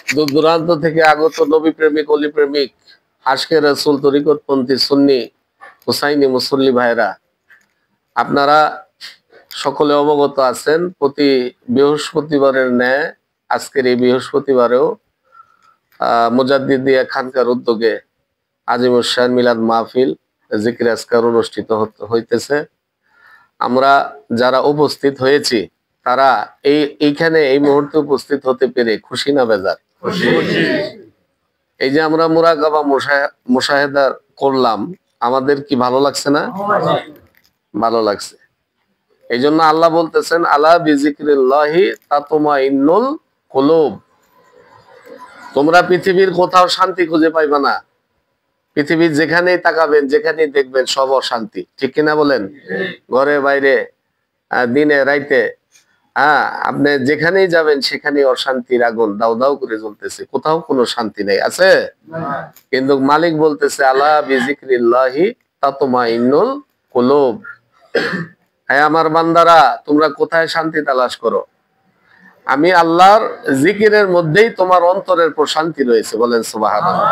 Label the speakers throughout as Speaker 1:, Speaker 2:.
Speaker 1: দূর দূরান্ত থেকে আগত নবী প্রেমিক অলি প্রেমিক আশকে রাসূল তরিকতপন্থী সুন্নি হুসাইনি মুসল্লি ভাইরা, আপনারা সকলে অবগত আছেন প্রতি বৃহস্পতিবারের ন্যায় আজকের এই বৃহস্পতিবারেও মুজাদ্দিদিয়া খানকার উদ্যোগে আজিমুস শান মিলাদ মাহফিল জিকির আজকার অনুষ্ঠিত হইতেছে। আমরা যারা উপস্থিত হয়েছি তারা এইখানে এই মুহূর্তে উপস্থিত হতে পেরে খুশি না বেজার? এই যে আমরা মুরাকাবা মুশাহেদা করলাম, আমাদের কি ভালো লাগছে না? ভালো লাগছে। এই জন্য আল্লাহ বলতেছেন আলা বিজিক্রিল্লাহি তাতমাইন্নুল কুলুব। তোমরা পৃথিবীর কোথাও শান্তি খুঁজে পাইবা না। পৃথিবীর যেখানেই তাকাবেন, যেখানেই দেখবেন সব অশান্তি, ঠিক কিনা বলেন? ঘরে বাইরে, দিনে রাইতে, আপনি যেখানেই যাবেন সেখানেই অশান্তির আগুন দাউ দাউ করে জ্বলতেছে, কোথাও কোনো শান্তি নেই, আছে? কিন্তু মালিক বলতেছে আলা বিজিক্রিল্লাহি তাতমাইন্নুল কুলুব। হ্যাঁ আমার বান্দারা, তোমরা কোথায় শান্তি তালাশ করো? আমি আল্লাহর জিকিরের মধ্যেই তোমার অন্তরের প্রশান্তি রয়েছে, বলেন সুবহানাল্লাহ।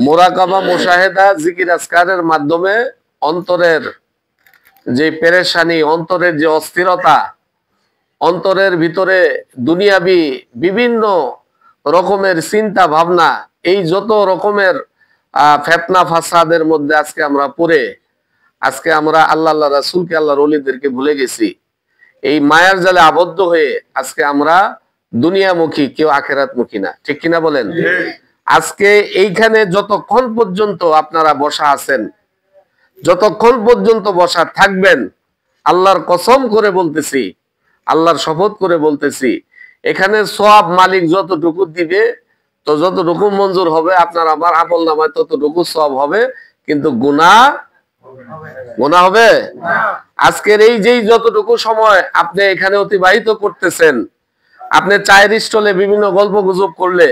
Speaker 1: মুরাকাবা মুশাহেদা জিকির আজকারের মাধ্যমে অন্তরের যে পেরেশানি, অন্তরের যে অস্থিরতা, অন্তরের ভিতরে দুনিয়াবি বিভিন্ন রকমের চিন্তা ভাবনা, এই যত রকমের ফিতনা ফাসাদের মধ্যে আজকে আমরা পড়ে আজকে আমরা আল্লাহ রাসূলকে, আল্লাহর ওলিদেরকে ভুলে গেছি। এই মায়ার জালে আবদ্ধ হয়ে আজকে আমরা দুনিয়ামুখী, কেউ আখিরাতমুখী না, ঠিক কিনা বলেন? আজকে এইখানে যতক্ষণ পর্যন্ত আপনারা বসা আছেন, যতক্ষণ পর্যন্ত বসা থাকবেন, আল্লাহর কসম করে বলতেছি, আল্লাহর শপথ করে বলতেছি, এখানে সওয়াব মালিক যতটুকু দিবে, তো যতটুকু মঞ্জুর হবে আপনার আমার আমলনামায় ততটুকু সওয়াব হবে, কিন্তু গুনাহ হবে না। আজকের এই যেই যতটুকু সময় আপনি এখানে অতিবাহিত করতেছেন, আপনি চায়ের স্টলে বিভিন্ন গল্প গুজব করলে,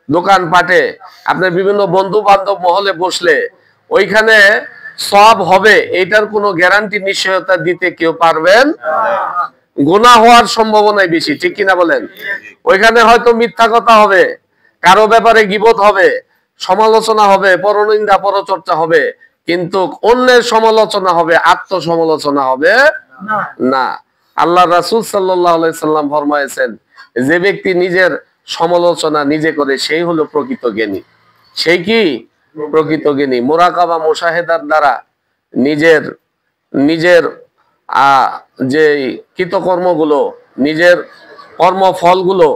Speaker 1: দোকান পাটে আপনার বিভিন্ন বন্ধু বান্ধব মহলে বসলে, ওইখানে সওয়াব হবে এটার কোনো গ্যারান্টি নিশ্চয়তা দিতে কেউ পারবেন? গুনাহ হওয়ার সম্ভাবনাই বেশি, ঠিক কিনা বলেন? ওইখানে হয়তো মিথ্যা কথা হবে, কারো ব্যাপারে গীবত হবে, সমালোচনা হবে, পরনিন্দা পরচর্চা হবে, কিন্তু অন্যের সমালোচনা হবে, আত্মসমালোচনা হবে না। আল্লাহ রাসূল সাল্লাল্লাহু আলাইহি সাল্লাম ফরমায়েছেন, যে ব্যক্তি নিজের সমালোচনা নিজে করে সেই হলো প্রকৃত জ্ঞানী। সেই কি প্রকৃত জ্ঞানী? মুরাকাবা মুশাহেদার দ্বারা নিজের যে কৃতকর্মগুলো, নিজের কর্মফলগুলো,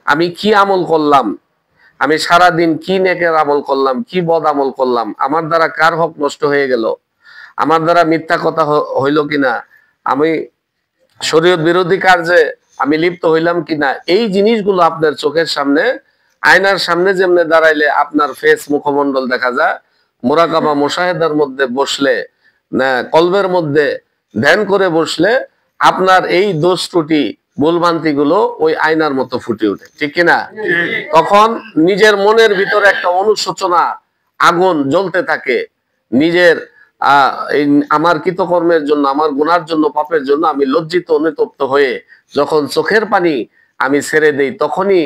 Speaker 1: আমি কি আমল করলাম, আমি সারাদিন কি নেকের আমল করলাম, কি বদ আমল করলাম, আমার দ্বারা কার হক নষ্ট হয়ে গেল, আমার দ্বারা মিথ্যা কথা হইল কিনা, আমি শরীয়ত বিরোধী কার্যে আমি লিপ্ত হইলাম কিনা, এই জিনিসগুলো আপনার চোখের সামনে, আয়নার সামনে যেমনে দাঁড়াইলে আপনার ফেস মুখমন্ডল দেখা যায়, মুরাকাবা মুশাহেদার মধ্যে বসলে, কলবের মধ্যে ধ্যান করে বসলে আপনার এই দোষ ত্রুটি ভুলভ্রান্তি গুলো ওই আয়নার মতো ফুটে ওঠে, ঠিক কিনা? তখন নিজের মনের ভিতরে একটা অনুশোচনা আগুন জ্বলতে থাকে, নিজের আমার কৃতকর্মের জন্য, আমার গুনার জন্য, পাপের জন্য আমি লজ্জিত অনুতপ্ত হয়ে যখন চোখের পানি আমি ছেড়ে দেই, তখনই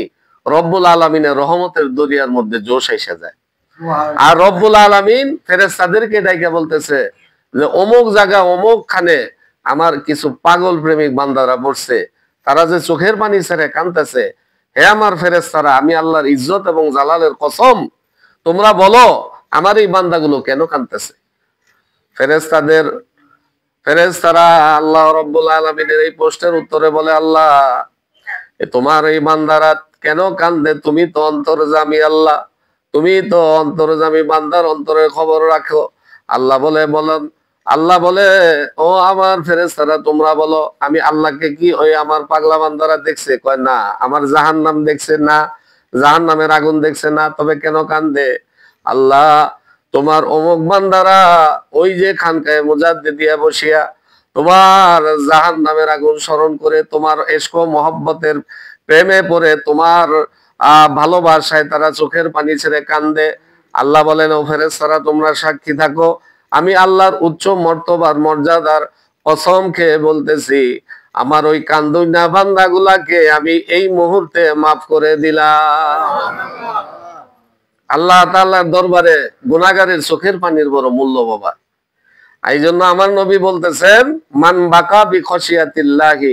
Speaker 1: রব্বুল আলামিনের রহমতের দরিয়ার মধ্যে জোশ এসে যায়। আর রব্বুল আলামিন ফেরেশতাদেরকে ডাইকা বলতেছে যে অমুক জায়গা অমুক খানে আমার কিছু পাগল প্রেমিক বান্দারা বসছে, তারা যে চোখের পানি ছেড়ে কাঁদতেছে, হে আমার ফেরেশতারা, আমি আল্লাহর ইজ্জত এবং জালালের কসম, তোমরা বলো আমার এই বান্দাগুলো কেন কাঁদতেছে? ফেরেশতারা আল্লাহ রাব্বুল আলামিনের এই প্রশ্নের উত্তরে বলে, আল্লাহ তোমার এই বান্দারা কেন কান্দে? তুমি তো অন্তর্যামী আল্লাহ, তুমি তো অন্তর্যামী, বান্দার অন্তরের খবর রাখো। আল্লাহ বলে ও আমার ফেরেশতারা, তোমরা বলো আমি আল্লাহকে কি ওই আমার পাগলা বান্দারা দেখছে? কয় না। আমার জাহান্নাম দেখছে না, জাহান্নামের আগুন দেখছে না, তবে কেন কান্দে? আল্লাহ তোমার অমুক বান্দারা ওই যে খানকায়ে মুজাদ্দিদিয়া বসিয়া তোমার জাহান্নামের আগুন স্মরণ করে, তোমার ইশক ও মহব্বতের প্রেমে পড়ে, তোমার ভালোবাসায় তারা চোখের পানি ছেড়ে কান্দে। আল্লাহ বলেন, ও ফেরেশতারা তোমরা সাক্ষী থাকো, আমি আল্লাহর উচ্চ মর্তবার মর্যাদার কসম খেয়ে বলতেছি, আমার ওই কান্দুইনা বান্দাগুলাকে আমি এই মুহূর্তে মাফ করে দিলাম। আল্লাহ তাআলার দরবারে গুনাহগারের চোখের পানির বড় মূল্য বাবা। এই জন্য আমার নবী বলতেছেন, মান বাকা বি খশিয়াতিল্লাহি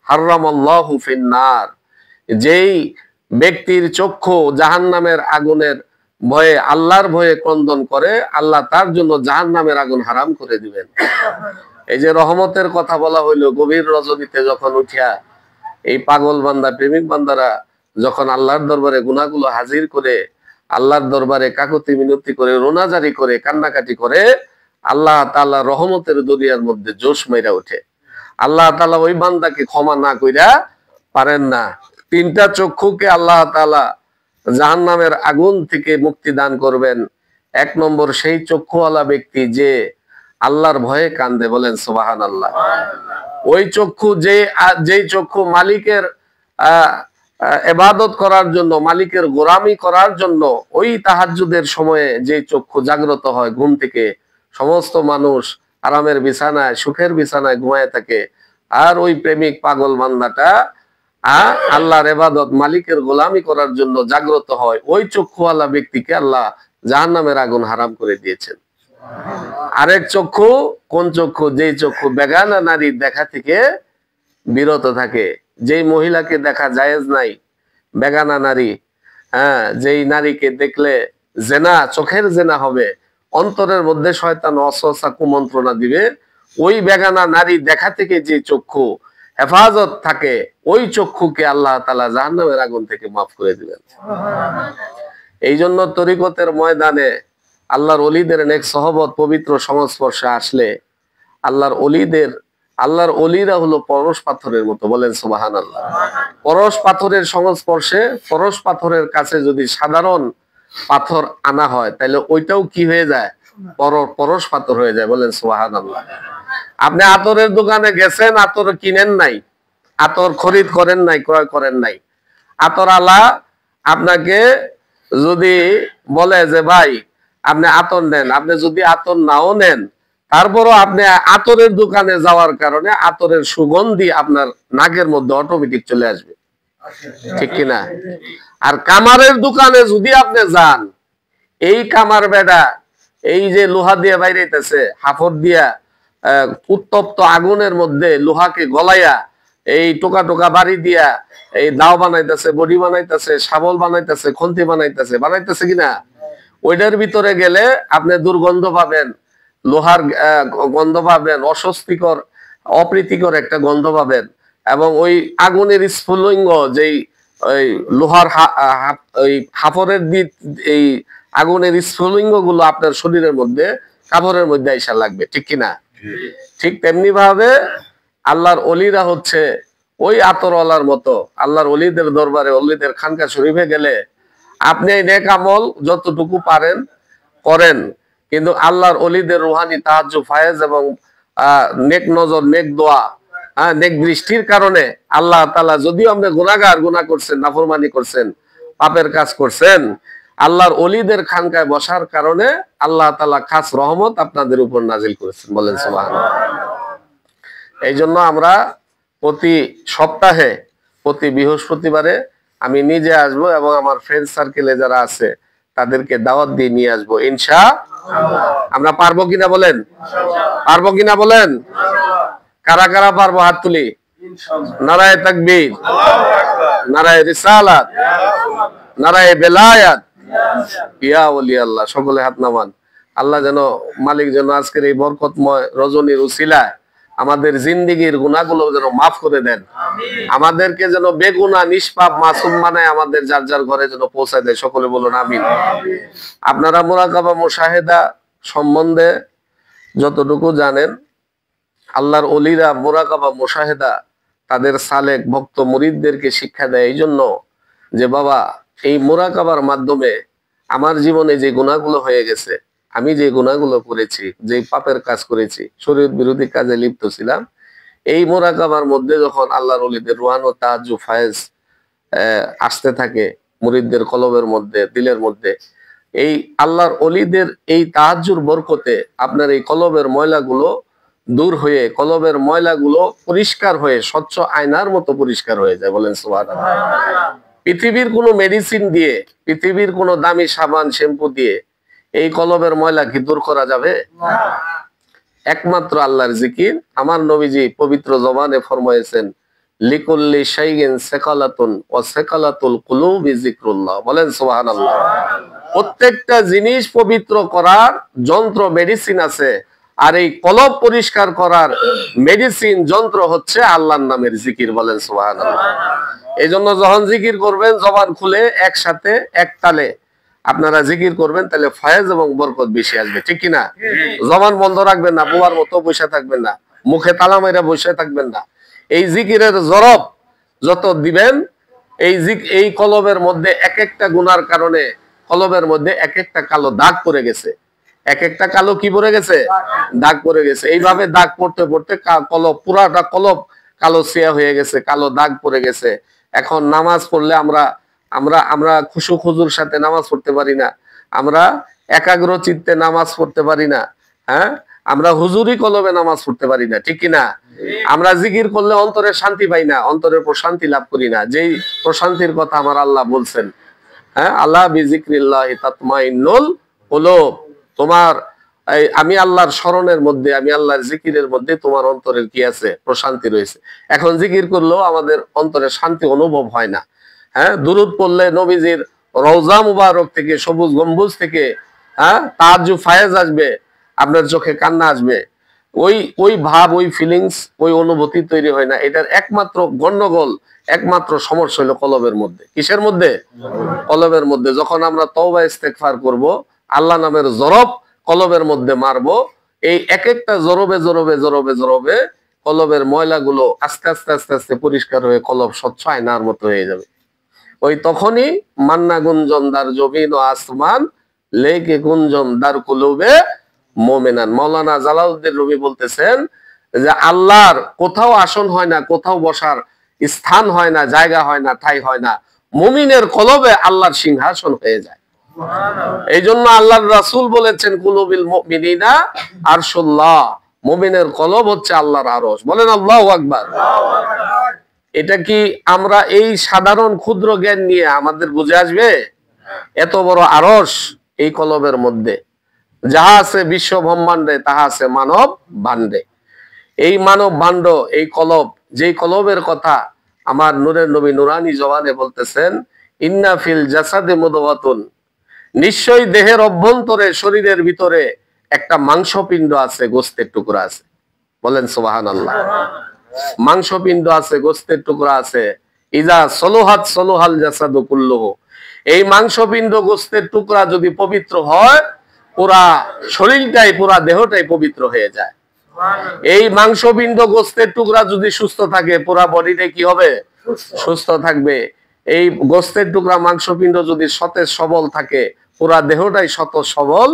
Speaker 1: হারামাল্লাহু ফিন্নার। যেই ব্যক্তির চক্ষু জাহান্নামের আগুনের ভয়ে, আল্লাহর ভয়ে ক্রন্দন করে, আল্লাহ তার জন্য জাহান্নামের আগুন হারাম করে দিবেন। এই যে রহমতের কথা বলা হইলো, গভীর রজনীতে যখন উঠিয়া এই পাগল বান্দা, প্রেমিক বান্দারা যখন আল্লাহর দরবারে গুনাহগুলো হাজির করে, আল্লাহর দরবারে কাকুতি মিনতি করে, রোনাজারি করে, কান্নাকাটি করে, আল্লাহ তাআলা রহমতের দরিয়ার মধ্যে জোশ মেরা ওঠে। আল্লাহ তাআলা ওই বান্দাকে ক্ষমা না কইরা পারেন না। তিনটা চক্ষুকে আল্লাহ তাআলা জাহান্নামের আগুন থেকে মুক্তি দান করবেন। এক নম্বর সেই চক্ষুওয়ালা ব্যক্তি যে আল্লাহর ভয়ে কান্দে, বলেন সুবহানাল্লাহ। ওই চক্ষু যেই চক্ষু মালিকের ইবাদত করার জন্য, মালিকের গোলামি করার জন্য ওই তাহাজ্জুদের সময়ে যে চক্ষু জাগ্রত হয় ঘুম থেকে, সমস্ত মানুষ আরামের বিছানায়, সুখের বিছানায় ঘুমায় থাকে, আর ওই প্রেমিক পাগল বান্দাটা আল্লাহর ইবাদত, মালিকের গোলামি করার জন্য জাগ্রত হয়, ওই চক্ষুওয়ালা ব্যক্তিকে আল্লাহ জাহান্নামের আগুন হারাম করে দিয়েছেন। আরেক চক্ষু কোন চক্ষু? যেই চক্ষু বেগানা নারীর দেখা থেকে বিরত থাকে। যেই মহিলাকে দেখা জায়েজ নাই, বেগানা নারী, যেই নারীকে দেখলে জেনা, চোখের জেনা হবে, অন্তরের মধ্যে শয়তান ওয়াসওয়াসা কুমন্ত্রণা দিবে, ওই বেগানা নারী দেখা থেকে যে চক্ষু হেফাজত থাকে, ওই চক্ষুকে আল্লাহ তাআলা জাহান্নামের আগুন থেকে মাফ করে দিবেন। এই জন্য তরিকতের ময়দানে আল্লাহর ওলিদের নেক সহবত পবিত্র সংস্পর্শে আসলে আল্লাহর ওলিরা হলো পরশ পাথরের মতো, বলেন সুবহানাল্লাহ। পরশ পাথরের সংস্পর্শে, পরশ পাথরের কাছে যদি সাধারণ পাথর আনা হয়, তাহলে ওইটাও কি হয়ে যায়? পরশ পাথর হয়ে যায়, বলেন সুবহানাল্লাহ। আপনি আতরের দোকানে গেছেন, আতর কিনেন নাই, আতর খরিদ করেন নাই, ক্রয় করেন নাই, আতর আলা আপনাকে যদি বলে যে ভাই আপনি আতর নেন, আপনি যদি আতর নাও নেন, তারপরও আপনি আতরের দোকানে যাওয়ার কারণে আতরের সুগন্ধি আপনার নাকের মধ্যে অটোমেটিক চলে আসবে, ঠিক কিনা? আর কামারের দোকানে যদি আপনি যান, এই কামার বেডা এই যে লোহা দিয়ে বাইরেতেছে, হাফর দিয়া উত্তপ্ত আগুনের মধ্যে লোহাকে গলাইয়া এই টোকা টোকা বাড়ি দিয়া এই দাও বানাইতেছে, বডি বানাইতেছে, শাবল বানাইতেছে, খন্তি বানাইতেছে কিনা? ওইটার ভিতরে গেলে আপনি দুর্গন্ধ পাবেন, লোহার গন্ধ পাবেন, অস্বস্তিকর, অপ্রীতিকর একটা গন্ধ পাবেন। এবং ওই আগুনের স্ফুলিঙ্গ, যেই ওই লোহার ওই হাফরের দিক, এই আগুনের স্ফুলিঙ্গ গুলো আপনার শরীরের মধ্যে, কাপড়ের মধ্যে আইসা লাগবে, ঠিক কিনা? ঠিক তেমনি ভাবে আল্লাহর ওলিরা হচ্ছে ওই আতরওয়ালার মতো। আল্লাহর ওলিদের দরবারে, ওলিদের খানকা শরীফে গেলে আপনি নেক আমল যতটুকু পারেন করেন, কিন্তু আল্লাহর ওলিদের রুহানি তাহাজ্জুদ, ফায়েজ এবং নেক নজর, নেক দোয়া, নেক দৃষ্টির কারণে আল্লাহ তাআলা, যদিও আপনি গুনাহগার, গুনাহ করছেন, নাফরমানি করছেন, পাপের কাজ করছেন, আল্লাহর ওলিদের খানকায় বসার কারণে আল্লাহ তাআলা খাস রহমত আপনাদের উপর নাজিল করেছেন, বলেন সুবহানাল্লাহ। এই জন্য আমরা প্রতি সপ্তাহে, প্রতি বৃহস্পতিবারে আমি নিজে আসবো এবং আমার ফ্রেন্ড সার্কেলে যারা আছে তাদেরকে দাওয়াত দিয়ে নিয়ে আসবো ইনশাআল্লাহ। আমরা পারবো কিনা বলেন? পারবো কিনা বলেন? কারা কারা পারবো? হাত তুলি। নারায়ে তাকবীর, নারায়ে রিসালাত, নারায়ে বেলায়াত, ইয়া ওলি আল্লাহ। সকলে হাত নামান। আল্লাহ যেন, মালিক যেন আজকের এই বরকতময় রজনীর উসিলায় আমাদের জিন্দেগির গুনাহগুলো যেন মাফ করে দেন, আমাদেরকে যেন বেগুনাহ নিষ্পাপ মাসুম বানায় আমাদের যার যার ঘরে যেন পৌঁছায় দেয়। সকলে বলুন আমিন। আপনারা মুরাকাবা মুশাহেদা সম্বন্ধে যতটুকু জানেন, আল্লাহর ওলিরা মুরাকাবা মুশাহেদা তাদের সালেক ভক্ত মুরিদদেরকে শিক্ষা দেয় এই জন্য যে, বাবা এই মুরাকাবার মাধ্যমে আমার জীবনে যে গুনাহগুলো হয়ে গেছে, আমি যে গুনাহগুলো করেছি, যে পাপের কাজ করেছি, শরীয়ত বিরোধী কাজে লিপ্ত ছিলাম, এই মুরাকাবার মধ্যে যখন আল্লাহর ওলিদের রুহান ও তাহাজ্জুদ ফায়েজ আসতে থাকে মুরিদদের কলবের মধ্যে, দিলের মধ্যে, এই আল্লাহর ওলিদের এই তাহাজ্জুদ বরকতে আপনার এই কলবের ময়লাগুলো দূর হয়ে কলবের ময়লাগুলো পরিষ্কার হয়ে স্বচ্ছ আয়নার মতো পরিষ্কার হয়ে যায়। বলেন সুবহানাল্লাহ। পৃথিবীর কোনো মেডিসিন দিয়ে, পৃথিবীর কোনো দামি সাবান শ্যাম্পু দিয়ে এই কলবের ময়লা কি দূর করা যাবে? একমাত্র আল্লাহর জিকির। আমার নবীজি পবিত্র জবানে ফরমায়েছেন, লিকুল্লি শাইইন সাকালাতুন ওয়া সাকালাতুল কুলুবি যিকরুল্লাহ। বলেন সুবহানাল্লাহ। প্রত্যেকটা জিনিস পবিত্র করার যন্ত্র মেডিসিন আছে, আর এই কলব পরিষ্কার করার মেডিসিন যন্ত্র হচ্ছে আল্লাহর নামের জিকির। বলেন সুবহানাল্লাহ। এই জন্য যখন জিকির করবেন জবান খুলে একসাথে এক তালে আপনারা জিকির করবেন, তাহলে ফয়েজ এবং বরকত বেশি আসবে, ঠিক কিনা? জবান বন্ধ রাখবেন না, বোয়ার মতো বসে থাকবেন না, মুখে তালা মেরে বসে থাকবেন না। এই জিকিরের জরব যত দিবেন, এই কলবের মধ্যে এক একটা গুনার কারণে কলবের মধ্যে এক একটা কালো দাগ পড়ে গেছে, এক একটা কালো কি পড়ে গেছে? দাগ পড়ে গেছে। এইভাবে দাগ পড়তে পড়তে কলব, পুরাটা কলব কালো ছিয়া হয়ে গেছে, কালো দাগ পড়ে গেছে। এখন নামাজ পড়লে আমরা আমরা আমরা খুশু খুজুর সাথে নামাজ পড়তে পারি না, আমরা একাগ্র চিত্তে নামাজ পড়তে পারি না, হ্যাঁ, আমরা হুজুরি কলবে নামাজ পড়তে পারি না, ঠিক কিনা? আমরা জিকির করলে অন্তরে শান্তি পাই না, অন্তরের প্রশান্তি লাভ করি না, যেই প্রশান্তির কথা আমার আল্লাহ বলছেন, হ্যাঁ, আলা বিজিক্রিল্লাহি তাতমাইন্নুল কুলুব। তোমার আমি আল্লাহর স্মরণের মধ্যে, আমি আল্লাহর জিকিরের মধ্যে তোমার অন্তরের কি আছে? প্রশান্তি রয়েছে। এখন জিকির করলেও আমাদের অন্তরে শান্তি অনুভব হয় না। হ্যাঁ, দুরূদ পড়লে নবীজির রওজা মুবারক থেকে, সবুজ গম্বুজ থেকে, হ্যাঁ, তাজ্জুদ ফায়েজ আসবে, আপনার চোখে কান্না আসবে। ওই ভাব, ওই ফিলিংস, ওই অনুভূতি তৈরি হয় না। এটার একমাত্র গন্ডগোল, একমাত্র সমস্যা হলো কলবের মধ্যে। কিসের মধ্যে? কলবের মধ্যে। যখন আমরা তওবা ইস্তেগফার করব, আল্লাহ নামের জরব কলবের মধ্যে মারবো, এই এক একটা জরবে জরবে জরবে জরবে কলবের ময়লাগুলো আস্তে আস্তে আস্তে আস্তে পরিষ্কার হয়ে কলব স্বচ্ছ আয়নার মতো হয়ে যাবে। ওই তখনই মান্না গুঞ্জন দার জবিন ও আসমান লেকে গুঞ্জন দার কুলুবে মোমেনান। মাওলানা জালালউদ্দিন রুমি বলতেছেন যে আল্লাহর কোথাও আসন হয় না, কোথাও বসার স্থান হয় না, জায়গা হয় না, ঠাই হয় না, মুমিনের কলবে আল্লাহর সিংহাসন হয়ে যায়। এই জন্য আল্লাহর রাসূল বলেছেন, কুলুবিল মুমিনিনা আরশুল্লাহ, মুমিনের কলব হচ্ছে আল্লাহর আরশ। বলেন আল্লাহু আকবার। এটা কি আমরা এই সাধারণ ক্ষুদ্র জ্ঞান নিয়ে আমাদের বুঝে আসবে? এত বড় আরশ এই কলবের মধ্যে, যাহা আছে বিশ্ব ব্রহ্মাণ্ডে তাহা আছে মানব ভাণ্ডে। এই মানব ভাণ্ড, এই কলব, যেই কলবের কথা আমার নূরের নবী নুরানি জবানে বলতেছেন, ইন্না ফিল জাসাদে মুদগাতুন, নিশ্চয়ই দেহের অভ্যন্তরে, শরীরের ভিতরে একটা মাংসপিণ্ড আছে, গোস্তের টুকরা আছে। বলেন সুবহানাল্লাহ। মাংসপিণ্ড আছে, গোস্তের টুকরা আছে। ইজা সলুহাত সলুহাল জাসাদু কুল্লুহু, এই মাংসপিণ্ড গোস্তের টুকরা যদি পবিত্র হয়, পুরা শরীরটাই, পুরা দেহটাই পবিত্র হয়ে যায়। এই মাংসপিণ্ড গোস্তের টুকরা যদি সুস্থ থাকে, পুরা বডিটাই কি হবে? সুস্থ থাকবে। এই গোস্তের টুকরা মাংসপিণ্ড যদি সতেজ সবল থাকে, পুরা দেহটাই সত সবল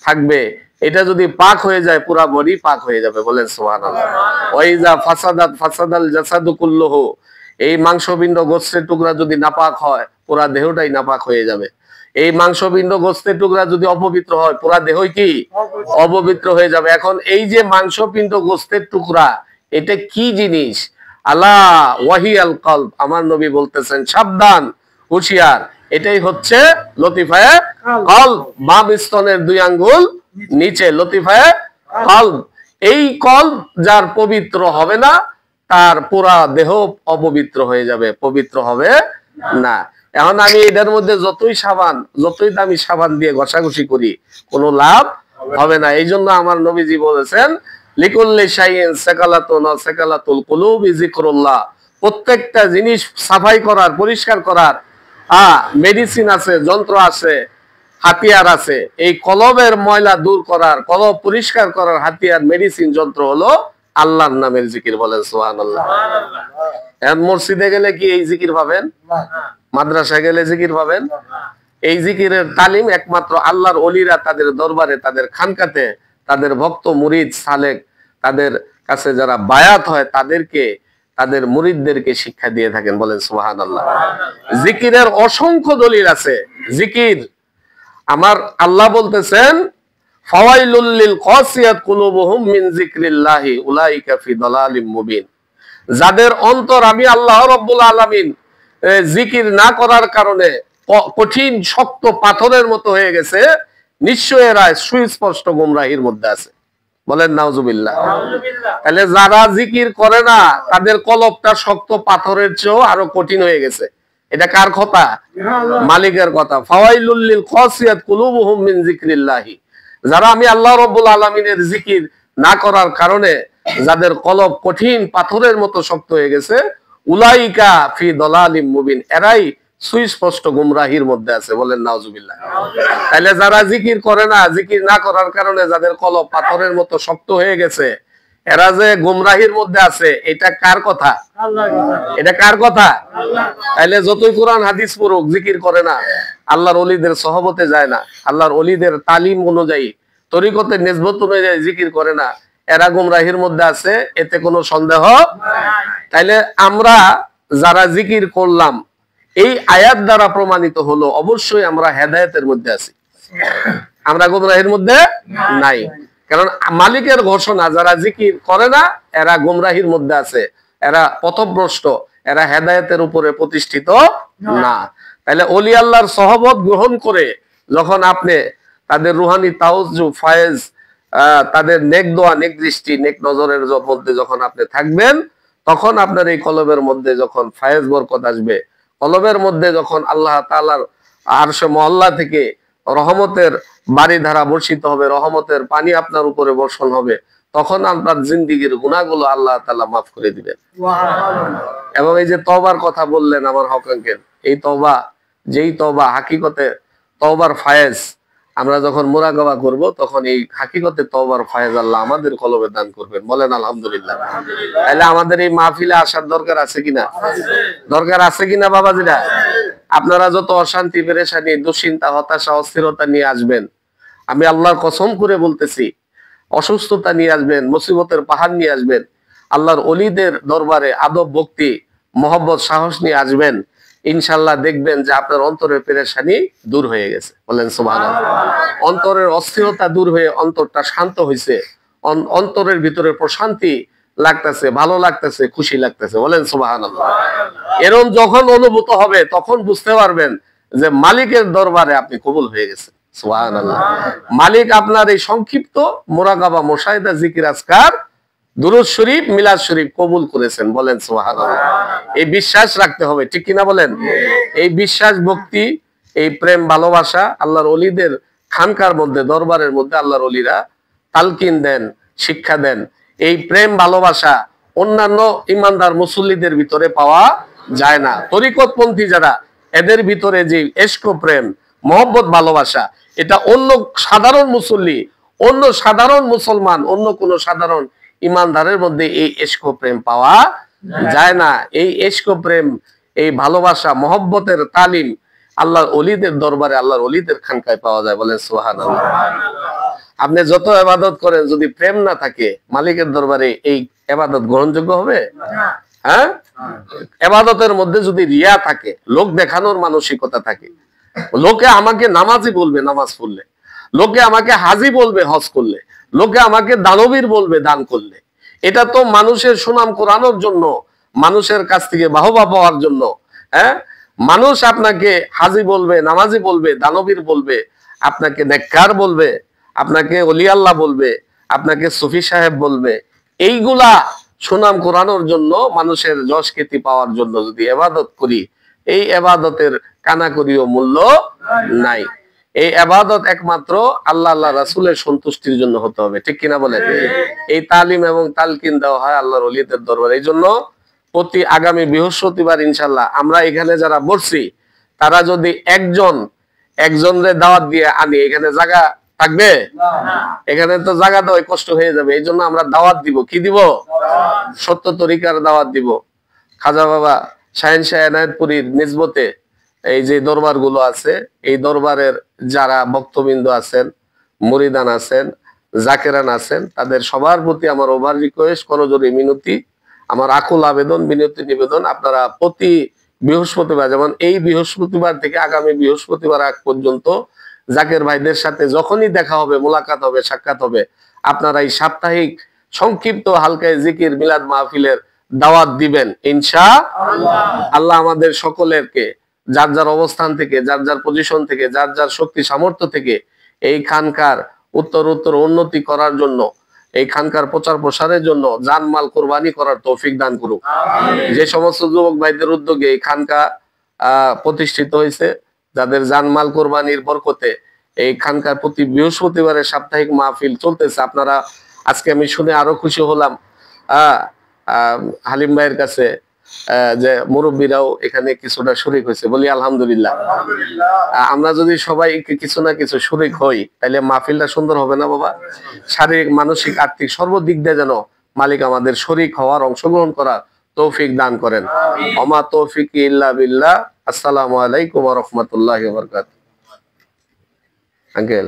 Speaker 1: থাকবে। এটা যদি পাক হয়ে যায়, পুরা বডি পাক হয়ে যাবে। বলেন সুবহানাল্লাহ। ওয়াইজা ফাসাদাত ফাসাদাল জাসাদু কুল্লুহু, এই মাংসপিণ্ড গোস্তের টুকরা যদি নাপাক হয়, পুরা দেহটাই নাপাক হয়ে যাবে। এই মাংসপিণ্ড গোস্তের টুকরা যদি অপবিত্র হয়, পুরা দেহই কি? অপবিত্র হয়ে যাবে। এখন এই যে মাংসপিণ্ড গোস্তের টুকরা, এটা কি জিনিস? আলা ওয়াহিয়াল কলব, আমার নবী বলতেছেন সাবধান, হুঁশিয়ার, এটাই হচ্ছে লতিফায়ে কলব, বাম স্তনের 2 আঙ্গুল নিচে লতিফায়ে কলব। এই কলব যার পবিত্র হবে না, তার পুরা দেহ অপবিত্র হয়ে যাবে, পবিত্র হবে না। এখন আমি এটার মধ্যে যতই সাবান, যতই দামি সাবান দিয়ে ঘষাঘষি করি, কোনো লাভ হবে না। এই জন্য আমার নবীজি বলেছেন, লিকুল্লি শাইইন সাকালাতুন ওয়া সাকালাতুল কুলুবি যিকরুল্লাহ, প্রত্যেকটা জিনিস সাফাই করার, পরিষ্কার করার মেডিসিন আছে, যন্ত্র আছে, হাতিয়ার আছে। এই কলবের ময়লা দূর করার, কলব পরিষ্কার করার হাতিয়ার, মেডিসিন, যন্ত্র হলো আল্লাহর নামের জিকির। বলেন সুবহানাল্লাহ। এখন মসজিদে গেলে কি এই জিকির পাবেন? মাদ্রাসায় গেলে জিকির পাবেন? এই জিকিরের তালিম একমাত্র আল্লাহর ওলিরা তাদের দরবারে, তাদের খানকাতে, তাদের ভক্ত মুরিদ সালেক, তাদের কাছে যারা বায়াত হয় তাদেরকে, তাদের মুরিদদেরকে শিক্ষা দিয়ে থাকেন। বলেন সুবহানাল্লাহ। জিকিরের অসংখ্য দলিল আছে। জিকির, আমার আল্লাহ বলতেছেন, ফাওয়াইলুল লিল কাসিয়াত কুলুবুহুম মিন যিকরিল্লাহি উলাইকা ফি দালালিম মুবিন। যাদের অন্তর আমি আল্লাহ রাব্বুল আলামিন জিকির না করার কারণে কঠিন শক্ত পাথরের মতো হয়ে গেছে, নিশ্চয় এরা সুস্পষ্ট গুমরাহির মধ্যে আছে। বলেন নাউজুবিল্লাহ। তাহলে যারা জিকির করে না তাদের কলবটা শক্ত পাথরের চেয়েও আরো কঠিন হয়ে গেছে। এটা কার কথা? মালিকের কথা। ফাওয়াইলুল লিল কাসিয়াত কুলুবুহুম মিন যিকরিল্লাহি, যারা আমি আল্লাহ রাব্বুল আলামিনের জিকির না করার কারণে যাদের কলব কঠিন পাথরের মতো শক্ত হয়ে গেছে, উলাইকা ফি দালালিম মুবিন, এরাই সুস্পষ্ট গুমরাহির মধ্যে আছে। বলেন নাউজুবিল্লাহ। তাহলে যারা জিকির করে না, জিকির না করার কারণে যাদের কলব পাথরের মতো শক্ত হয়ে গেছে, এরা যে গুমরাহির মধ্যে আছে, এটা কার কথা? এটা কার কথা? তাইলে যতই কোরআন হাদিস পড়ুক, জিকির করে না, আল্লাহর ওলিদের সহবতে যায় না, আল্লাহর ওলিদের তালিম অনুযায়ী, তরিকতের নিসবত অনুযায়ী জিকির করে না, এরা গুমরাহির মধ্যে আছে, এতে কোনো সন্দেহ। তাইলে আমরা যারা জিকির করলাম, এই আয়াত দ্বারা প্রমাণিত হলো অবশ্যই আমরা হেদায়েতের মধ্যে আছি, আমরা গুমরাহির মধ্যে নাই। কারণ মালিকের ঘোষণা, যারা জিকির করে না এরা গুমরাহির মধ্যে আছে, এরা পথভ্রষ্ট, এরা হেদায়েতের উপরে প্রতিষ্ঠিত না। তাহলে ওলি আল্লাহর সহবত গ্রহণ করে যখন আপনি তাদের রুহানি তাওজ্জু ফায়েজ, তাদের নেক দোয়া, নেক দৃষ্টি, নেক নজরের মধ্যে যখন আপনি থাকবেন, তখন আপনার এই কলবের মধ্যে যখন ফায়েজ বরকত আসবে, কলবের মধ্যে যখন আল্লাহ তাআলার আরশে মুআল্লা থেকে রহমতের বাড়িধারা বর্ষিত হবে, রহমতের পানি আপনার উপরে বর্ষণ হবে, তখন আপনার জিন্দেগীর গুনাহগুলো আল্লাহ তাআলা মাফ করে দিবেন। এবং এই যে তওবার কথা বললেন আমার হক আঙ্কেল, এই তওবা, যেই তওবা হাকিকতে তওবার ফায়েজ, আমরা যখন মুরাকাবা করব তখন এই হাকিকতে তওবার ফায়েজ আল্লাহ আমাদের কলবে দান করবেন। বলেন আলহামদুলিল্লাহ। তাহলে আমাদের এই মাহফিলে আসার দরকার আছে কিনা? দরকার আছে কিনা বাবাজিরা? আপনারা যত অশান্তি, পেরেশানি, দুশ্চিন্তা, হতাশা, অস্থিরতা নিয়ে আসবেন, আমি আল্লাহর কসম করে বলতেছি, অসুস্থতা নিয়ে আসবেন, মুসিবতের পাহাড় নিয়ে আসবেন, আল্লাহর ওলিদের দরবারে আদব, ভক্তি, মহব্বত, সাহস নিয়ে আসবেন, ইনশাআল্লাহ দেখবেন যে আপনার অন্তরের পেরেশানি দূর হয়ে গেছে। বলেন সুবহানাল্লাহ। অন্তরের অস্থিরতা দূর হয়ে অন্তরটা শান্ত হয়েছে, অন্তরের ভিতরে প্রশান্তি লাগতেছে, ভালো লাগতেছে, খুশি লাগতেছে। বলেন সুবহানাল্লাহ। এরকম যখন অনুভূত হবে তখন বুঝতে পারবেন যে মালিকের দরবারে আপনি কবুল হয়ে গেছেন। সুবহানাল্লাহ। মালিক আপনার এই সংক্ষিপ্ত মুরাকাবা, মুশাহিদা, জিকির, আজকার, দুরূদ শরীফ, মিলাদ শরীফ কবুল করেছেন। বলেন সুবহানাল্লাহ। এই বিশ্বাস রাখতে হবে, ঠিক কিনা বলেন? এই বিশ্বাস, ভক্তি, এই প্রেম, ভালোবাসা আল্লাহর ওলিদের খানকার মধ্যে, দরবারের মধ্যে আল্লাহর ওলিরা তালকিন দেন, শিক্ষা দেন। এই প্রেম, ভালোবাসা অন্যান্য ইমানদার মুসল্লিদের ভিতরে পাওয়া যায় না। তরিকতপন্থী যারা, এদের ভিতরে যে ইশক, প্রেম, মহব্বত, ভালোবাসা, এটা অন্য সাধারণ মুসল্লি, অন্য সাধারণ মুসলমান, অন্য কোন সাধারণ ইমানদারের মধ্যে এই ইশক, প্রেম পাওয়া যায় না। এই ইশক, প্রেম, এই ভালোবাসা, মহব্বতের তালিম আল্লাহর ওলিদের দরবারে, আল্লাহর ওলিদের খানকায় পাওয়া যায়। বলেন সুবহানাল্লাহ। আপনি যত ইবাদত করেন, যদি প্রেম না থাকে মালিকের দরবারে, এই ইবাদত গ্রহণযোগ্য হবে? হ্যাঁ? ইবাদতের মধ্যে যদি রিয়া থাকে, লোক দেখানোর মানসিকতা থাকে, লোকে আমাকে নামাজি বলবে নামাজ পড়লে, লোকে আমাকে হাজি বলবে হজ করলে, লোকে আমাকে দানবীর বলবে দান করলে, এটা তো মানুষের সুনাম কোরানোর জন্য, মানুষের কাছ থেকে বাহবা পাওয়ার জন্য। হ্যাঁ, মানুষ আপনাকে হাজি বলবে, নামাজি বলবে, দানবীর বলবে, আপনাকে নেককার বলবে, আপনাকে ওলি আল্লাহ বলবে, আপনাকে সুফি সাহেব বলবে, এইগুলা সুনাম কোরানোর জন্য, মানুষের যশ খ্যাতি পাওয়ার জন্য যদি ইবাদত করি, এই ইবাদতের কানাকড়িও মূল্য নাই। এই ইবাদত একমাত্র আল্লাহ, আল্লাহ রাসূলের সন্তুষ্টির জন্য হতে হবে, ঠিক কিনা বলেন? এই তালিম এবং তালকিন দেওয়া হয় আল্লাহর ওলিদের দরবারে। এই জন্য প্রতি আগামী বৃহস্পতিবার ইনশাআল্লাহ আমরা এখানে যারা বসছি, তারা যদি একজনের দাওয়াত দিয়ে আনি, এখানে জায়গা থাকবে? এখানে তো জায়গা দেওয়া কষ্ট হয়ে যাবে। এই জন্য আমরা দাওয়াত দিব। কি দিব? সত্য তরিকার দাওয়াত দিব। খাজা বাবা শাহিন শাহ এনায়েতপুরীর নিসবতে এই যে দরবার গুলো আছে, এই দরবারের যারা ভক্তবৃন্দ আছেন, মুরিদান আছেন, জাকেরান আছেন, তাদের সবার প্রতি আমার ওভার রিকোয়েস্ট, করজোড়ে মিনতি, আমার আকুল আবেদন, বিনতি নিবেদন, আপনারা প্রতি বৃহস্পতিবার, যেমন এই বৃহস্পতিবার থেকে আগামী বৃহস্পতিবার আগ পর্যন্ত জাকের ভাইদের সাথে যখনই দেখা হবে, মোলাকাত হবে, সাক্ষাৎ হবে, আপনারা এই সাপ্তাহিক সংক্ষিপ্ত হালকা জিকির মিলাদ মাহফিলের দাওয়াত দিবেন ইনশাআল্লাহ। আল্লাহ আমাদের সকলেরকে যার যার অবস্থান থেকে, যার যার পজিশন থেকে, যার যার শক্তি সামর্থ্য থেকে এই খানকার উত্তর উন্নতি করার জন্য, এই খানকার প্রচার প্রসারের জন্য জানমাল কোরবানি করার তৌফিক দান করুক। যে সমস্ত যুবক ভাইদের উদ্যোগে এই খানকা প্রতিষ্ঠিত হয়েছে, যাদের জানমাল কোরবানির বরকতে এই খানকার প্রতি বৃহস্পতিবারের সাপ্তাহিক মাহফিল চলতেছে, আপনারা আজকে আমি শুনে আরো খুশি হলাম হালিম ভাইয়ের কাছে যে মুরব্বীরাও এখানে কিছুটা শরীক হয়েছে, বলি আলহামদুলিল্লাহ। আমরা যদি সবাই কিছু না কিছু শরীক হই তাহলে মাহফিলটা সুন্দর হবে না বাবা? শারীরিক, মানসিক, আর্থিক সর্বদিক দিয়ে যেন মালিক আমাদের শরীক হওয়ার, অংশগ্রহণ করার তৌফিক দান করেন। ওমা তৌফিক ইল্লা বিল্লাহ। আসসালামু আলাইকুম ওয়া রাহমাতুল্লাহি ওয়া বারাকাতুহু। আঙ্কেল।